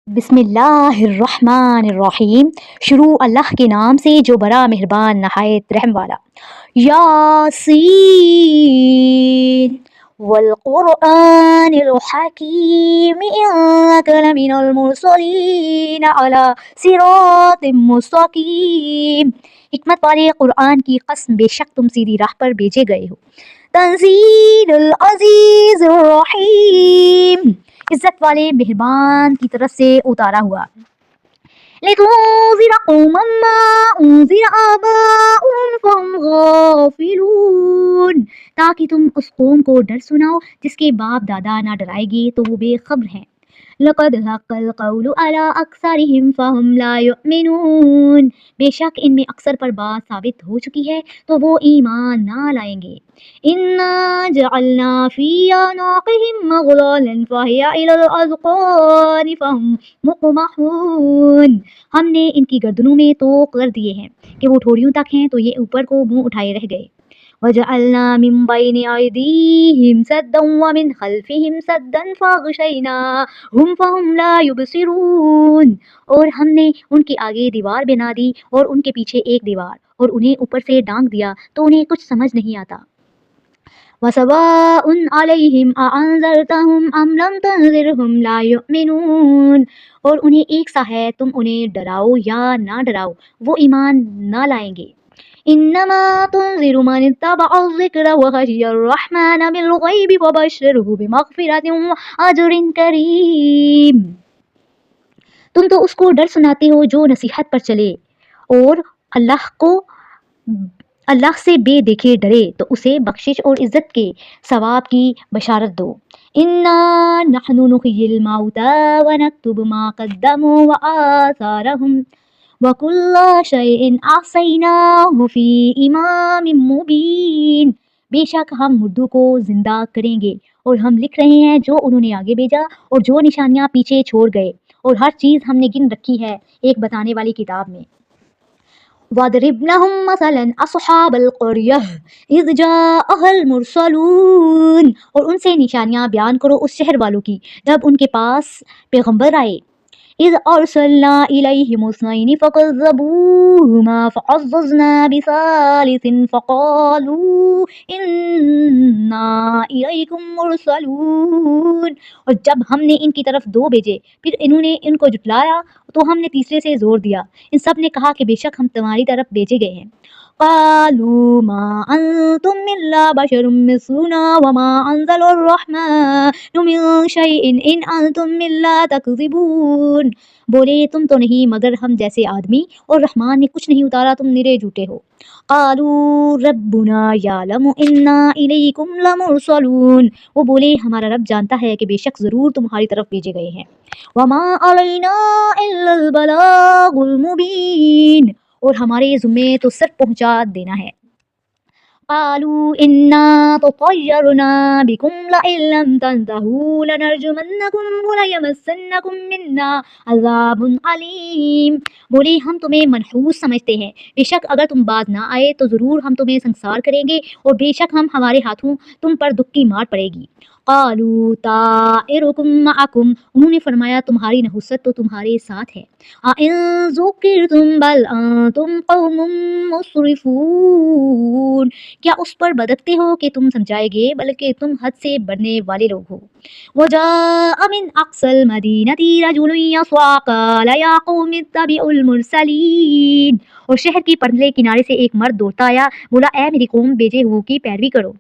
بسم اللہ الرحمن الرحیم۔ شروع اللہ کے نام سے جو بڑا مہربان نہایت رحم والا۔ یاسین والقرآن الحکیم انک لمن المرسلین علی صراط مستقیم۔ حکمت والے قرآن کی قسم، بے شک تم سیدھی راہ پر بھیجے گئے ہو۔ تنزیل العزیز الرحیم، عزت والے مہربان کی طرف سے اتارا ہوا۔ لِتُنذِرَ قَوْمًا مَّا أُنذِرَ آبَاؤُهُمْ فَهُمْ غَافِلُونَ، تاکہ تم اس قوم کو ڈر سناؤ جس کے باپ دادا نہ ڈرائے گے تو وہ بے خبر ہیں۔ لَقَدْ حَقَّ الْقَوْلُ عَلَىٰ أَكْثَرِهِمْ فَهُمْ لَا يُؤْمِنُونَ، بے شک ان میں اکثر پر بات ثابت ہو چکی ہے تو وہ ایمان نہ لائیں گے۔ إِنَّا جَعَلْنَا فِي أَعْنَاقِهِمْ أَغْلَالًا فَهِيَ إِلَى الْأَذْقَانِ فَهُمْ مُقْمَحُونَ، ہم نے ان کی گردنوں میں طوق کر دیے ہیں کہ وہ ٹھوڑیوں تک ہیں تو یہ اوپر کو منہ اٹھائے رہ گئے۔ وَجَعَلْنَا مِن بَيْنِ أَيْدِيهِمْ سَدًّا وَمِنْ خَلْفِهِمْ سَدًّا فَأَغْشَيْنَاهُمْ فَهُمْ لَا يُبْصِرُونَ، اور ہم نے ان کے آگے دیوار بنا دی اور ان کے پیچھے ایک دیوار، اور انہیں اوپر سے ڈھانک دیا تو انہیں کچھ سمجھ نہیں آتا۔ وَسَوَاءٌ عَلَيْهِمْ أَأَنذَرْتَهُمْ أَمْ لَمْ تُنذِرْهُمْ لَا يُؤْمِنُونَ، اور انہیں ایک سا ہے تم انہیں ڈراؤ یا نہ ڈراؤ وہ ایمان نہ لائیں گے۔ انما تنذر من اتبع الذکر وخشی الرحمن بالغیب فبشرہ بمغفرۃ واجر کریم، تم تو اس کو ڈر سناتے ہو جو نصیحت پر چلے اور اللہ سے بے دیکھے ڈرے تو اسے بخشش اور عزت کے ثواب کی بشارت دو۔ انا نحن نحیی الموتى ونکتب ما قدموا وآثارهم وکل شیء احصیناہ فی امام مبین، بے شک ہم مردوں کو زندہ کریں گے اور ہم لکھ رہے ہیں جو انہوں نے آگے بھیجا اور جو نشانیاں پیچھے چھوڑ گئے، اور ہر چیز ہم نے گن رکھی ہے ایک بتانے والی کتاب میں۔ وَاضْرِبْ لَهُم مَّثَلًا أَصْحَابَ الْقَرْيَةِ إِذْ جَاءَهَا الْمُرْسَلُونَ، اور ان سے نشانیاں بیان کرو اس شہر والوں کی جب ان کے پاس پیغمبر آئے۔ إِذْ أَرْسَلْنَا إِلَيْهِمُ اثْنَيْنِ فَكَذَّبُوهُمَا فَعَزَّزْنَا بِثَالِثٍ فَقَالُوا إِنَّا إِلَيْكُمْ مُرْسَلُونَ، اور جب ہم نے ان کی طرف دو بھیجے پھر انہوں نے ان کو جھٹلایا تو ہم نے تیسرے سے زور دیا، ان سب نے کہا کہ بے شک ہم تمہاری طرف بھیجے گئے ہیں۔ قالوا ما انتم الا بشر مثلنا وما انزل الرحمن من شيء ان انتم الا تكذبون، بولے تم تو نہیں مگر ہم جیسے آدمی اور رحمان نے کچھ نہیں اتارا، تم نرے جھوٹے ہو۔ قالوا ربنا يعلم انا الیکم لمرسلون، وہ بولے ہمارا رب جانتا ہے کہ بے شک ضرور تمہاری طرف بھیجے گئے ہیں۔ وما علینا الا البلاغ المبین، اور ہمارے ذمے تو صرف پہنچا دینا ہے۔ قالوا انا تطیرنا بکم لئن لم تنتہوا لنرجمنکم وليمسنکم منا عذاب علیم، بولے ہم تمہیں منحوس سمجھتے ہیں، بے شک اگر تم باز نہ آئے تو ضرور ہم تمہیں سنسار کریں گے اور بے شک ہمارے ہاتھوں تم پر دکھ کی مار پڑے گی۔ قالوا طائرکم معکم، انہوں نے فرمایا تمہاری نحوست تو تمہارے ساتھ ہے۔ اَإِن ذُكِّرْتُم بَلْ أَنتُمْ قَوْمٌ مُّسْرِفُونَ، کیا اس پر بدکتے ہو کہ تم سمجھائے گے بلکہ تم حد سے بڑھنے والے لوگ ہو۔ وَجَاءَ مِنْ أَقْصَى الْمَدِينَةِ رَجُلٌ يَسْعَىٰ قَالَ يَا قَوْمِ اتَّبِعُوا الْمُرْسَلِينَ، اور شہر کی پرلے کنارے سے ایک مرد دوڑتا آیا، بولا اے میری قوم بھیجے ہوئوں کی پیروی کرو۔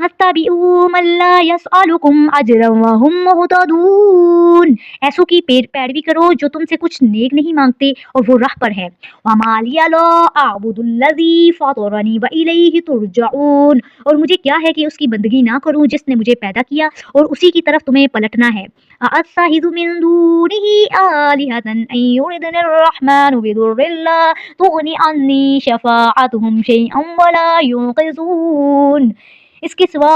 اتبعوا من لا يسألكم اجرا وهم مهتدون، ایسوں کی پیروی کرو جو تم سے کچھ نیک نہیں مانگتے اور وہ راہ پر ہے۔ وما لي لا اعبد الذي فطرني واليه ترجعون، اور مجھے کیا ہے کہ اس کی بندگی نہ کروں جس نے مجھے پیدا کیا اور اسی کی طرف تمہیں پلٹنا ہے۔ أَأَتَّخِذُ مِن دُونِهِ آلِهَةً إِن يُرِدْنِ الرَّحْمَنُ بِضُرٍّ لَّا تُغْنِ عَنِّي شَفَاعَتُهُمْ شَيْئًا وَلَا يُنقِذُونَ، اس کے سوا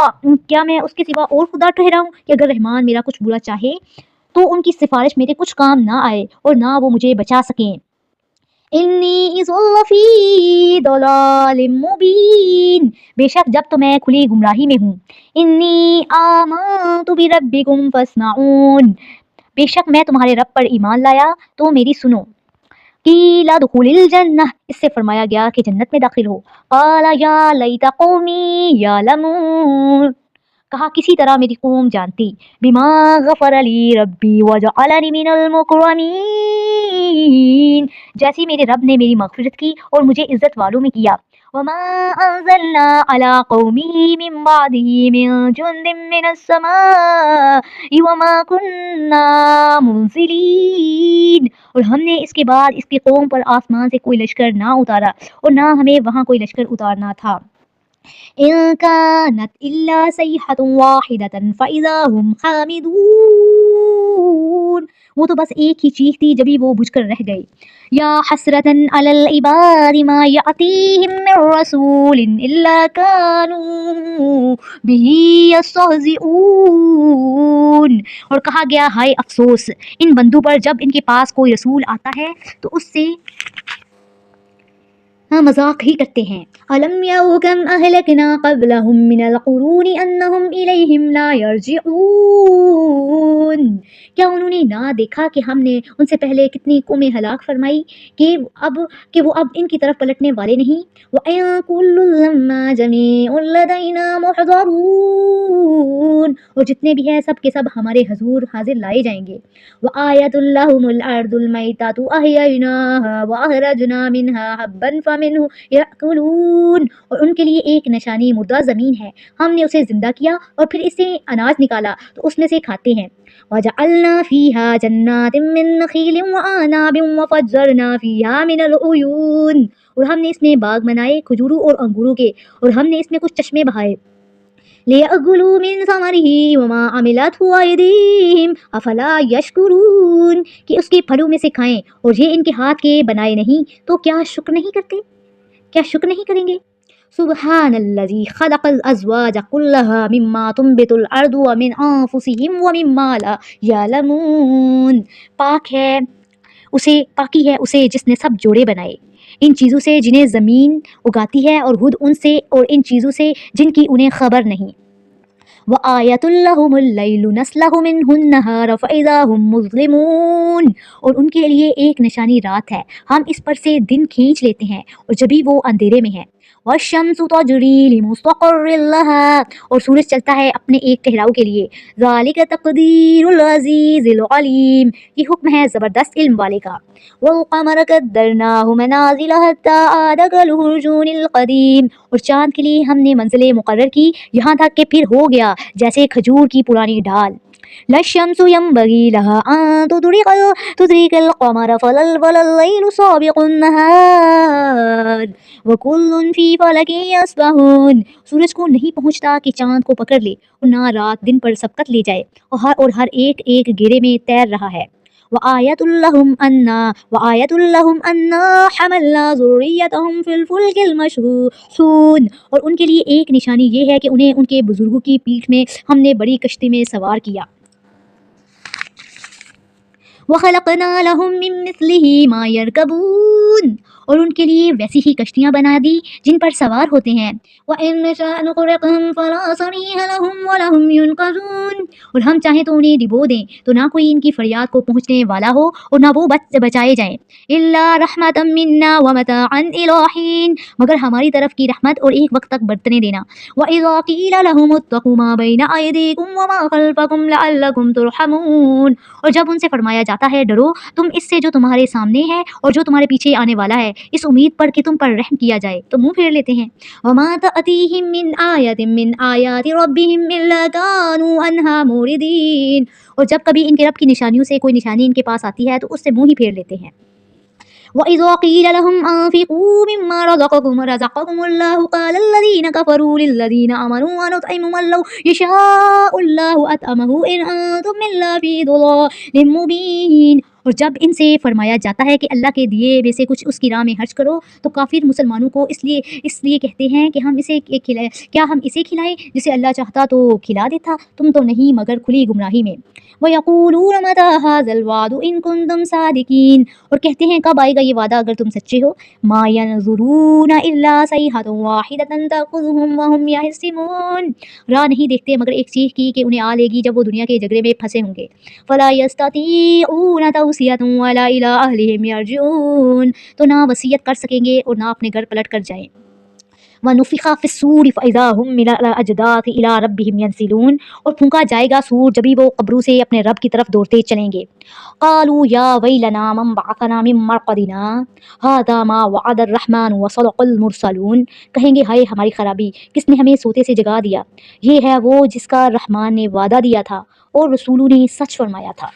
کیا میں اس کے سوا اور خدا ٹھہراؤں کہ اگر رحمان میرا کچھ برا چاہے تو ان کی سفارش میرے کچھ کام نہ آئے اور نہ وہ مجھے بچا سکیں۔ انی اذا لفی ضلال مبین، بے شک جب تو میں کھلی گمراہی میں ہوں۔ انی آمنت بربکم فاسمعون، بے شک میں تمہارے رب پر ایمان لایا تو میری سنو۔ قیل ادخل الجنہ، اس سے فرمایا گیا کہ جنت میں داخل ہو۔ قال یا لیت قومی یعلمون، کہا کسی طرح میری قوم جانتی۔ بما غفر لی ربی وجعلنی من المکرمین، جیسی میرے رب نے میری مغفرت کی اور مجھے عزت والوں میں کیا۔ وما انزلنا علی قومہ من بعدہ من جند من السماء وما کننا منزلین، اور ہم نے اس کے بعد اس کی قوم پر آسمان سے کوئی لشکر نہ اتارا اور نہ ہمیں وہاں کوئی لشکر اتارنا تھا۔ إن كانت إلا صيحة واحدة فإذا هم خامدون، وہ تو بس ایک ہی چیخ تھی جبھی وہ بجھ کر رہ گئے۔ یا حسرة على العباد ما يأتيهم من رسول إلا كانوا به يستهزئون، اور کہا گیا ہائے افسوس ان بندوں پر جب ان کے پاس کوئی رسول آتا ہے تو اس سے مذاق ہی کرتے ہیں۔ أَلَمْ يَرَوْا كَمْ أَهْلَكْنَا قَبْلَهُمْ مِنَ الْقُرُونِ أَنَّهُمْ إِلَيْهِمْ لَا يَرْجِعُونَ، کیا انہوں نے نہ دیکھا کہ ہم نے ان سے پہلے کتنی قومیں ہلاک فرمائی کہ وہ اب ان کی طرف پلٹنے والے نہیں۔ وَإِن كُلٌّ لَّمَّا جَمِيعٌ لَّدَيْنَا مُحْضَرُونَ، اور جتنے بھی ہیں سب کے سب ہمارے حضور حاضر لائے جائیں گے۔ وَآيَةٌ لَّهُمُ الْأَرْضُ الْمَيْتَةُ أَحْيَيْنَاهَا وَأَخْرَجْنَا مِنْهَا حَبًّا فَمِنْهُ يَأْكُلُونَ، اور ان کے لیے ایک نشانی مردہ زمین ہے، ہم نے اسے زندہ کیا اور پھر اس سے اناج نکالا تو اس میں سے کھاتے ہیں۔ وَجَعَلْنَا فِيهَا جَنَّاتٍ مِّن نَخِيلٍ وَأَعْنَابٍ وَفَجَّرْنَا فِيهَا مِنَ الْعُيُونِ، اور ہم نے اس میں باغ بنائے کھجوروں اور انگوروں کے، اور ہم نے اس میں کچھ چشمے بہائے۔ لِيَأْكُلُوا مِن ثَمَرِهِ وَمَا عَمِلَتْهُ أَيْدِيهِمْ أَفَلَا يَشْكُرُونَ، کہ اس کے پھلوں میں سے کھائیں اور یہ ان کے ہاتھ کے بنائے نہیں تو کیا شکر نہیں کرتے، کیا شکر نہیں کریں گے۔ سبحان الذی خلق الازواج كلها مما تنبت الارض ومن انفسهم ومما لا يعلمون، پاکی ہے اسے جس نے سب جوڑے بنائے ان چیزوں سے جنہیں زمین اگاتی ہے اور خود ان سے اور ان چیزوں سے جن کی انہیں خبر نہیں۔ وَآیَةٌ لَّهُمُ اللَّيْلُ نَسْلَخُ مِنْهُ النَّهَارَ فَإِذَا هُمْ مُظْلِمُونَ، اور ان کے لیے ایک نشانی رات ہے، ہم اس پر سے دن کھینچ لیتے ہیں اور جبھی وہ اندھیرے میں ہے۔ وَالشَّمْسُ تَجْرِي لِمُسْتَقَرٍّ لَّهَا، اور سورج چلتا ہے اپنے ایک ٹھہراؤ کے لیے۔ ذَلِكَ تَقْدِيرُ الْعَزِيزِ الْعَلِيمِ، یہ حکم ہے زبردست علم والے کا۔ وَالْقَمَرَ قَدَّرْنَاهُ مَنَازِلَ حَتَّىٰ عَادَ كَالْعُرْجُونِ الْقَدِيمِ، اور چاند کے لیے ہم نے منزلیں مقرر کی یہاں تک کہ پھر ہو گیا جیسے کھجور کی پرانی ڈھال۔ لا الشمس ينبغي لها أن تدرك القمر ولا الليل سابق النهار وكل في فلك يسبحون، سورج کو نہیں پہنچتا کہ چاند کو پکڑ لے اور نہ رات دن پر سبقت لے جائے، اور ہر ایک ایک گھیرے میں تیر رہا ہے۔ وآیت لهم أنا حملنا ذریتهم في الفلك المشحون، اور ان کے لیے ایک نشانی یہ ہے کہ انہیں ان کے بزرگوں کی پیٹھ میں ہم نے بڑی کشتی میں سوار کیا۔ وَخَلَقْنَا لَهُم مِّن مِّثْلِهِ مَا يَرْكَبُونَ، اور ان کے لیے ویسی ہی کشتیاں بنا دی جن پر سوار ہوتے ہیں۔ وَإِن نَّشَأْ نُغْرِقْهُمْ فَلَا صَرِيخَ لَهُمْ وَلَا هُمْ يُنقَذُونَ، اور ہم چاہیں تو انہیں ڈبو دیں تو نہ کوئی ان کی فریاد کو پہنچنے والا ہو اور نہ وہ بچائے جائیں۔ إِلَّا رَحْمَةً مِّنَّا وَمَتَاعًا إِلَىٰ حِينٍ، مگر ہماری طرف کی رحمت اور ایک وقت تک برتنے دینا۔ وَإِذَا قِيلَ لَهُمُ اتَّقُوا مَا بَيْنَ أَيْدِيكُمْ وَمَا خَلْفَكُمْ لَعَلَّكُمْ تُرْحَمُونَ، اور جب ان سے فرمایا جاتا ہے ڈرو تم اس سے جو تمہارے سامنے ہے اور جو تمہارے پیچھے آنے والا ہے، اس امید پر کہ تم پر رحم کیا جائے تو منہ پھیر لیتے ہیں۔ وَمَا تَأْتِيهِم مِّنْ آیَةٍ مِّنْ آیَاتِ رَبِّهِمْ إِلَّا كَانُوا عَنْهَا مُعْرِضِينَ، اور جب کبھی ان کے رب کی نشانیوں سے کوئی نشانی ان کے پاس آتی ہے تو اس سے منہ ہی پھیر لیتے ہیں۔ وَإِذَا قِيلَ لَهُمْ أَنفِقُوا مِمَّا رَزَقَكُمُ اللَّهُ قَالَ الَّذِينَ كَفَرُوا لِلَّذِينَ آمَنُوا أَنُطْعِمُ مَن لَّوْ يَشَاءُ اللَّهُ أَطْعَمَهُ إِنْ أَنتُمْ إِلَّا فِي ضَلَالٍ مُّبِينٍ، اور جب ان سے فرمایا جاتا ہے کہ اللہ کے دیے میں سے کچھ اس کی راہ میں خرچ کرو تو کافر مسلمانوں کو اس لیے کہتے ہیں کہ ہم اسے کھلائیں، کیا ہم اسے کھلائیں جسے اللہ چاہتا تو کھلا دیتا، تم تو نہیں مگر کھلی گمراہی میں۔ وَيَقُولُونَ مَتَىٰ هَٰذَا الْوَعْدُ إِن كُنتُمْ صَادِقِينَ، اور کہتے ہیں کب آئے گا یہ وعدہ اگر تم سچے ہو۔ مَا يَنظُرُونَ إِلَّا صَيْحَةً وَاحِدَةً تَأْخُذُهُمْ وَهُمْ يَخِصِّمُونَ، راہ نہیں دیکھتے مگر ایک چیخ کی کہ انہیں آ لے گی جب وہ دنیا کے جھگڑے میں پھنسے ہوں گے۔ فَلَا يَسْتَطِيعُونَ تَوْصِيَةً وَلَا إِلَىٰ أَهْلِهِمْ يَرْجِعُونَ، تو نہ وصیت کر سکیں گے اور نہ اپنے گھر پلٹ کر جائیں۔ وَنُفِخَ فِي الصُّورِ فَإِذَا هُم مِّنَ الْأَجْدَاثِ إِلَىٰ رَبِّهِمْ يَنسِلُونَ، اور پھونکا جائے گا سور جبھی وہ قبروں سے اپنے رب کی طرف دوڑتے چلیں گے۔ قَالُوا يَا وَيْلَنَا مَن بَعَثَنَا مِن مَّرْقَدِنَا هَٰذَا مَا وَعَدَ الرَّحْمَٰنُ وَصَدَقَ الْمُرْسَلُونَ، کہیں گے ہائے ہماری خرابی، کس نے ہمیں سوتے سے جگا دیا، یہ ہے وہ جس کا رحمان نے وعدہ دیا تھا اور رسولوں نے سچ فرمایا تھا۔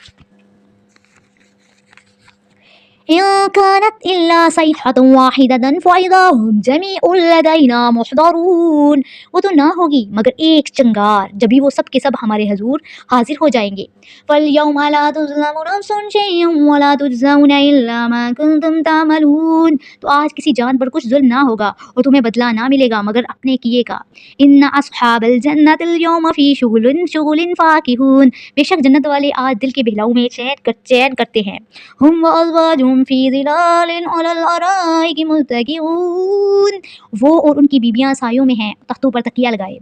إِن كَانَتْ إِلَّا صَيْحَةٌ وَاحِدَةٌ فَإِذَا هُمْ جَمِيعٌ لَدَيْنَا مُحْضَرُونَ، وہ تو نہ ہوگی مگر ایک چنگار جبھی وہ سب کے سب ہمارے حضور حاضر ہو جائیں گے۔ فَالْيَوْمَ لَا تُظْلَمُ نَفْسٌ شَيْئًا وَلَا تُجْزَوْنَ إِلَّا مَا كُنتُمْ تَعْمَلُونَ، تو آج کسی جان پر کچھ ظلم نہ ہوگا اور تمہیں بدلہ نہ ملے گا مگر اپنے کیے کا۔ إِنَّ أَصْحَابَ الْجَنَّةِ الْيَوْمَ فِي شُغُلٍ فَاكِهُونَ، بے شک جنت والے آج دل کے بہلاؤ میں چین کرتے ہیں۔ ہم وازواجہم فی ظلال علی الارائک متکئون، وہ اور ان کی بیویاں سایوں میں ہیں تختوں پر تکیہ لگائے۔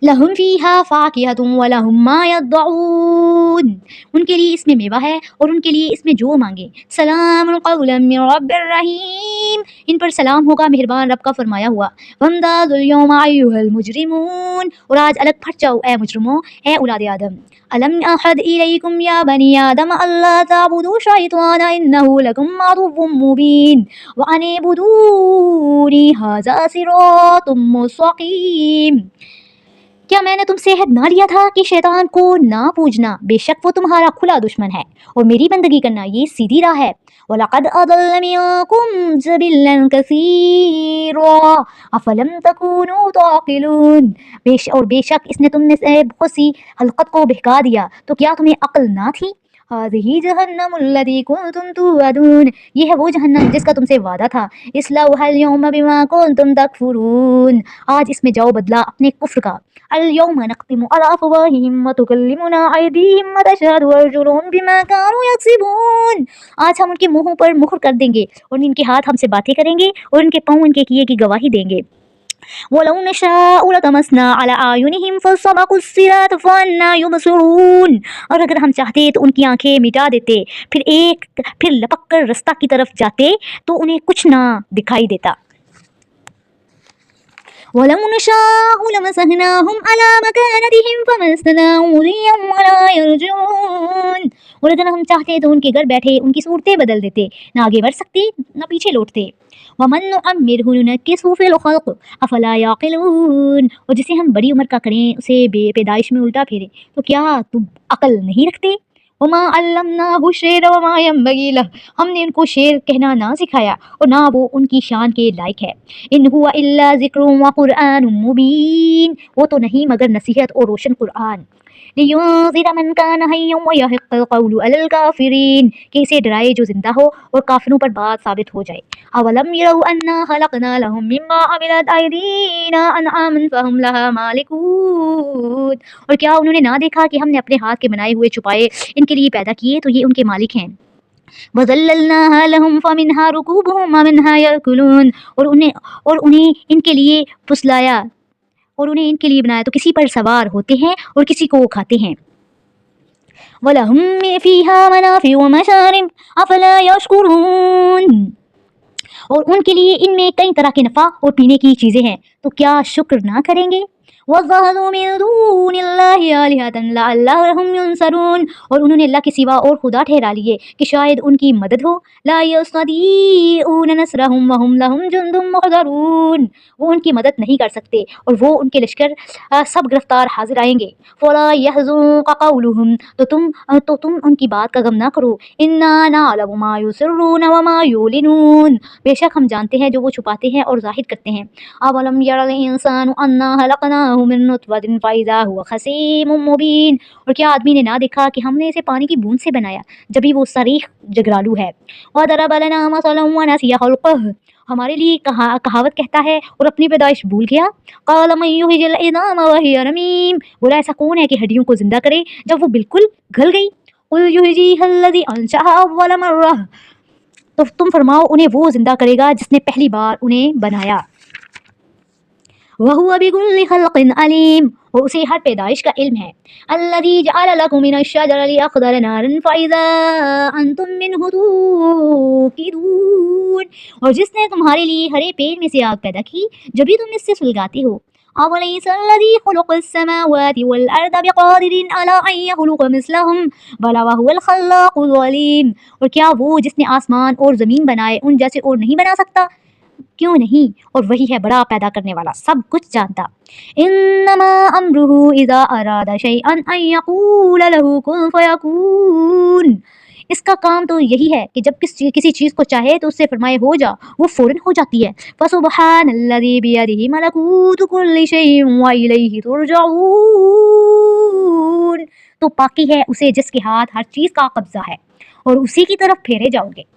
لہم فیہا فاکہۃ ولہم ما یدعون، ان کے لیے اس میں میوہ ہے اور ان کے لیے اس میں جو مانگے۔ سلام قولا من رب الرحیم، ان پر سلام ہوگا مہربان رب کا فرمایا ہوا۔ وامتازوا اليوم ایھا المجرمون، اور آج الگ پھٹ جاؤ اے مجرموں، اے اولاد آدم۔ الم احد الیکم یا بنی آدم الا تعبدوا الشیطان انہ لکم عدو مبین وان اعبدونی ھذا صراط مستقیم، کیا میں نے تم سے عہد نہ لیا تھا کہ شیطان کو نہ پوجنا، بے شک وہ تمہارا کھلا دشمن ہے، اور میری بندگی کرنا یہ سیدھی راہ ہے۔ وَلَقَدْ أَضَلَّ مِنكُمْ جِبِلًّا كَثِيرًا أَفَلَمْ تَكُونُوا تَعْقِلُونَ، اور بے شک اس نے تم میں سے بہت سی خلقت کو بہکا دیا، تو کیا تمہیں عقل نہ تھی؟ هذه جہنم التي كنتم توعدون، یہ ہے وہ جہنم جس کا تم سے وعدہ تھا۔ اصلوها اليوم بما كنتم تكفرون، آج اس میں جاؤ بدلہ اپنے کفر کا۔ اليوم نختم على افواههم وتكلمنا ايديهم وتشهد ارجلهم بما كانوا يكسبون، آج ہم ان کے منہوں پر مہر کر دیں گے اور ان کے ہاتھ ہم سے باتیں کریں گے اور ان کے پاؤں ان کے کیے کی گواہی دیں گے۔ وَلَوْ نَشَاءُ لَطَمَسْنَا عَلَىٰ أَعْيُنِهِمْ فَاسْتَبَقُوا الصِّرَاطَ فَأَنَّىٰ يُبْصِرُونَ، اور اگر ہم چاہتے تو ان کی آنکھیں مٹا دیتے، پھر لپک کر رستہ کی طرف جاتے تو انہیں کچھ نہ دکھائی دیتا۔ وَلَوْ نَشَاءُ لَمَسَخْنَاهُمْ عَلَىٰ مَكَانَتِهِمْ فَمَا اسْتَطَاعُوا مُضِيًّا وَلَا يَرْجِعُونَ، اور اگر ہم چاہتے تو ان کے گھر بیٹھے ان کی صورتیں بدل دیتے، نہ آگے بڑھ سکتے نہ پیچھے لوٹتے۔ وَمَن نُعَمِّرْهُ نُنَكِّسْهُ فِي الْخَلْقِ أَفَلَا يَعْقِلُونَ، اور جسے ہم بڑی عمر کا کریں اسے پیدائش میں الٹا پھیریں تو کیا تم عقل نہیں رکھتے؟ وما علمناه الشعر وما ينبغي له، ہم نے ان کو شعر کہنا نہ سکھایا اور نہ وہ ان کی شان کے لائق ہے۔ ان هو الا ذکر وقرآن مبین، وہ تو نہیں مگر نصیحت اور روشن قرآن۔ لِيُنذِرَ مَن كَانَ حَيًّا وَيَحِقَّ الْقَوْلُ عَلَى الْكَافِرِينَ، کہ اسے ڈرائے جو زندہ ہو اور کافروں پر بات ثابت ہو جائے۔ أَوَلَمْ يَرَوْا أَنَّا خَلَقْنَا لَهُم مِّمَّا عَمِلَتْ أَيْدِينَا أَنْعَامًا فَهُمْ لَهَا مَالِكُونَ، اور کیا انہوں نے نہ دیکھا کہ ہم نے اپنے ہاتھ کے بنائے ہوئے چھپائے ان کے لیے پیدا کیے تو یہ ان کے مالک ہیں۔ وَذَلَّلْنَاهَا لَهُمْ فَمِنْهَا رُكُوبُهُمْ وَمِنْهَا يَأْكُلُونَ، اور انہیں ان کے لیے پھسلایا اور انہیں ان کے لیے بنایا تو کسی پر سوار ہوتے ہیں اور کسی کو کھاتے ہیں۔ وَلَهُم فِيهَا مَنَافِعُ وَمَشَارِبُ أَفَلَا يَشْكُرُونَ، اور ان کے لیے ان میں کئی طرح کے نفع اور پینے کی چیزیں ہیں تو کیا شکر نہ کریں گے۔ وَاتَّخَذُوا مِن دُونِ اللَّهِ آلِهَةً لَعَلَّهُمْ يُنصَرُونَ، اور انہوں نے اللہ کے سوا اور خدا ٹھہرا لیے کہ شاید ان کی مدد ہو۔ لَا يَسْتَطِيعُونَ نَصْرَهُمْ وَهُمْ لَهُمْ جُندٌ مُّحْضَرُونَ، وہ ان کی مدد نہیں کر سکتے اور وہ ان کے لشکر سب گرفتار حاضر آئیں گے۔ فَلَا يَحْزُنكَ قَوْلُهُمْ، تو تم ان کی بات کا غم نہ کرو۔ إِنَّا نَعْلَمُ مَا يُسِرُّونَ وَمَا يُعْلِنُونَ، بے شک ہم جانتے ہیں جو وہ چھپاتے ہیں اور ظاہر کرتے ہیں۔ أَوَلَمْ يَرَ الْإِنسَانُ أَنَّا خَلَقْنَاهُ خلقناه من نطفة فإذا هو خصيم مبين، اور کیا آدمی نے نہ دیکھا کہ ہم نے اسے پانی کی بوند سے بنایا جبھی وہ صریح جگرالو ہے۔ وضرب لنا مثلا ونسي خلقه، ہمارے لیے کہاوت کہتا ہے اور اپنی پیدائش بھول گیا۔ قال من يحيي العظام وهي رميم، بولا ایسا کون ہے کہ ہڈیوں کو زندہ کرے جب وہ بالکل گل گئی۔ قل يحييها الذي أنشأها أول مرة، تو تم فرماؤ انہیں وہ زندہ کرے گا جس نے پہلی بار انہیں بنایا۔ وَهُوَ بِكُلِّ خَلْقٍ عَلِيمٌ، اور اسے ہر پیدائش کا علم ہے۔ الَّذِي جَعَلَ لَكُم مِّنَ الشَّجَرِ الْأَخْضَرِ نَارًا فَإِذَا أَنتُم مِّنْهُ تُوقِدُونَ، اور جس نے تمہارے لیے ہرے پیڑ میں سے آگ پیدا کی جبھی تم اس سے سلگاتے ہو۔ أَوَلَيْسَ الَّذِي خَلَقَ السَّمَاوَاتِ وَالْأَرْضَ بِقَادِرٍ عَلَىٰ أَن يَخْلُقَ مِثْلَهُم بَلَىٰ وَهُوَ الْخَلَّاقُ الْعَلِيمُ، اور کیا وہ جس نے آسمان اور زمین بنائے ان جیسے اور نہیں بنا سکتا؟ کیوں نہیں، اور وہی ہے بڑا پیدا کرنے والا، سب کچھ جانتا۔ انما امرہ اذا اراد شیئا ان یقول له کن فیکون، اس کا کام تو یہی ہے کہ جب کسی چیز کو چاہے تو اس سے فرمائے ہو جا، وہ فوراً ہو جاتی ہے۔ فسبحان الذی بیدہ ملکوت کل شیء والیہ ترجعون، تو پاکی ہے اسے جس کے ہاتھ ہر چیز کا قبضہ ہے اور اسی کی طرف پھیرے جاؤ گے۔